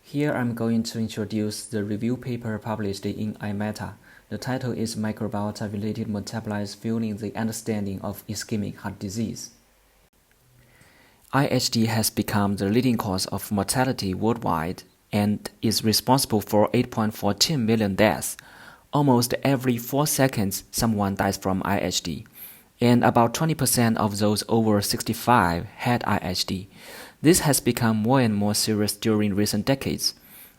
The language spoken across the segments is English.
Here I'm going to introduce the review paper published in iMeta. The title is Microbiota-related metabolites fueling the understanding of ischemic heart disease. IHD has become the leading cause of mortality worldwide and is responsible for 8.14 million deaths. Almost every 4 seconds, someone dies from IHD, and about 20% of those over 65 had IHD. This has become more and more serious during recent decades.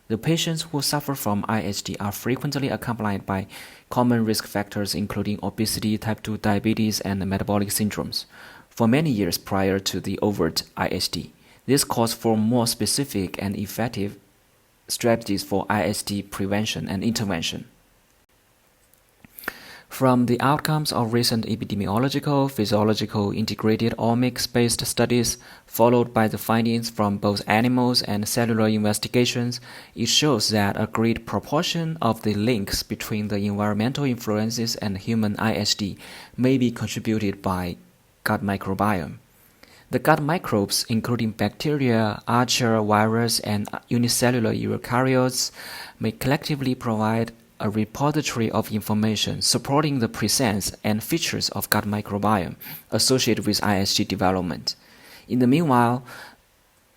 The patients who suffer from IHD are frequently accompanied by common risk factors including obesity, type 2 diabetes, and metabolic syndromes. For many years prior to the overt IHD, this calls for more specific and effective strategies for IHD prevention and intervention. From the outcomes of recent epidemiological, physiological, integrated omics-based studies, followed by the findings from both animals and cellular investigations, it shows that a great proportion of the links between the environmental influences and human IHD may be contributed by gut microbiome. The gut microbes, including bacteria, archaea, virus, and unicellular eukaryotes, may collectively provide a repository of information supporting the presence and features of gut microbiome associated with IHD development. In the meanwhile,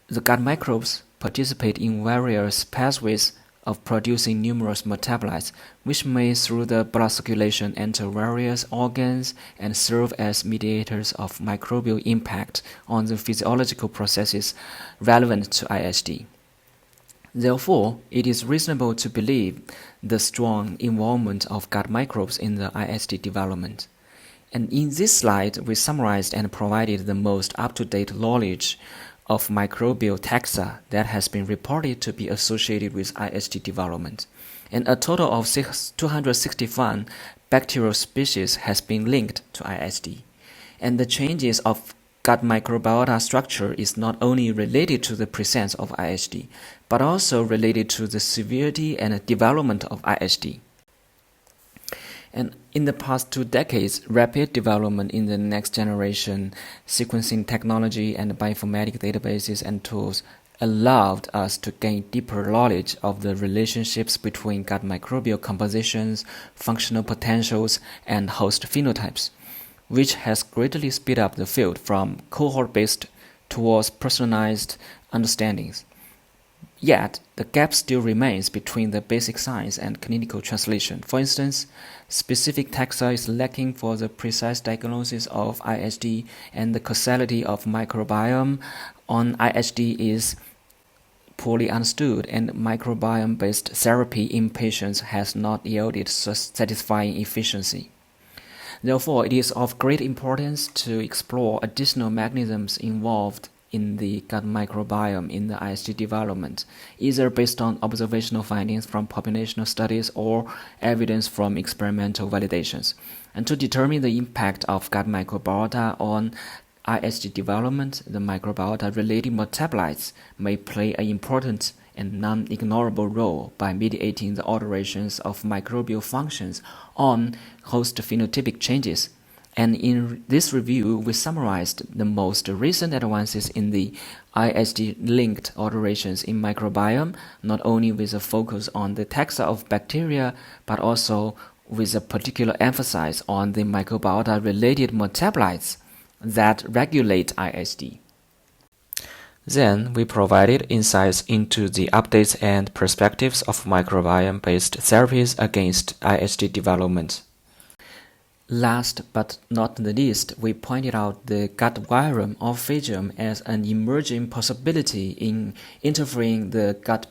the gut microbes participate in various pathways of producing numerous metabolites, which may through the blood circulation enter various organs and serve as mediators of microbial impact on the physiological processes relevant to IHD. Therefore, it is reasonable to believe the strong involvement of gut microbes in the IHD development. And in this slide, we summarized and provided the most up-to-date knowledge of microbial taxa that has been reported to be associated with IHD development. And a total of 261 bacterial species has been linked to IHD. And the changes of gut microbiota structure is not only related to the presence of IHD, but also related to the severity and development of IHD. And in the past 2 decades, rapid development in the next generation sequencing technology and bioinformatic databases and tools allowed us to gain deeper knowledge of the relationships between gut microbial compositions, functional potentials, and host phenotypes, which has greatly sped up the field from cohort-based towards personalized understandings. Yet, the gap still remains between the basic science and clinical translation. For instance, specific taxa is lacking for the precise diagnosis of IHD, and the causality of microbiome on IHD is poorly understood, and microbiome-based therapy in patients has not yielded satisfying efficiency. Therefore, it is of great importance to explore additional mechanisms involved in the gut microbiome in the IHD development, either based on observational findings from populational studies or evidence from experimental validations. And to determine the impact of gut microbiota on IHD development, the microbiota-related metabolites may play an important and non-ignorable role by mediating the alterations of microbial functions on host phenotypic changes. And in this review, we summarized the most recent advances in the IHD-linked alterations in microbiome, not only with a focus on the taxa of bacteria, but also with a particular emphasis on the microbiota-related metabolites that regulate IHD. Then, we provided insights into the updates and perspectives of microbiome-based therapies against IHD development. Last but not the least, we pointed out the gut virome or phagium as an emerging possibility in interfering the gut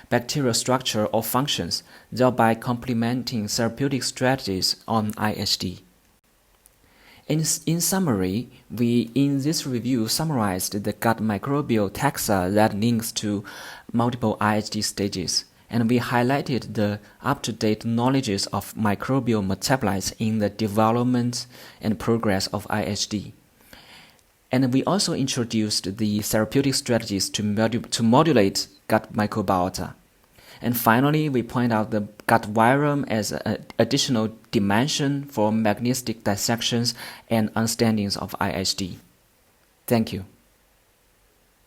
bacterial structure or functions, thereby complementing therapeutic strategies on IHD. In summary, we in this review summarized the gut microbial taxa that links to multiple IHD stages, and we highlighted the up-to-date knowledges of microbial metabolites in the development and progress of IHD. And we also introduced the therapeutic strategies to modulate gut microbiota. And finally, we point out the gut virome as an additional dimension for mechanistic dissections and understandings of IHD. Thank you.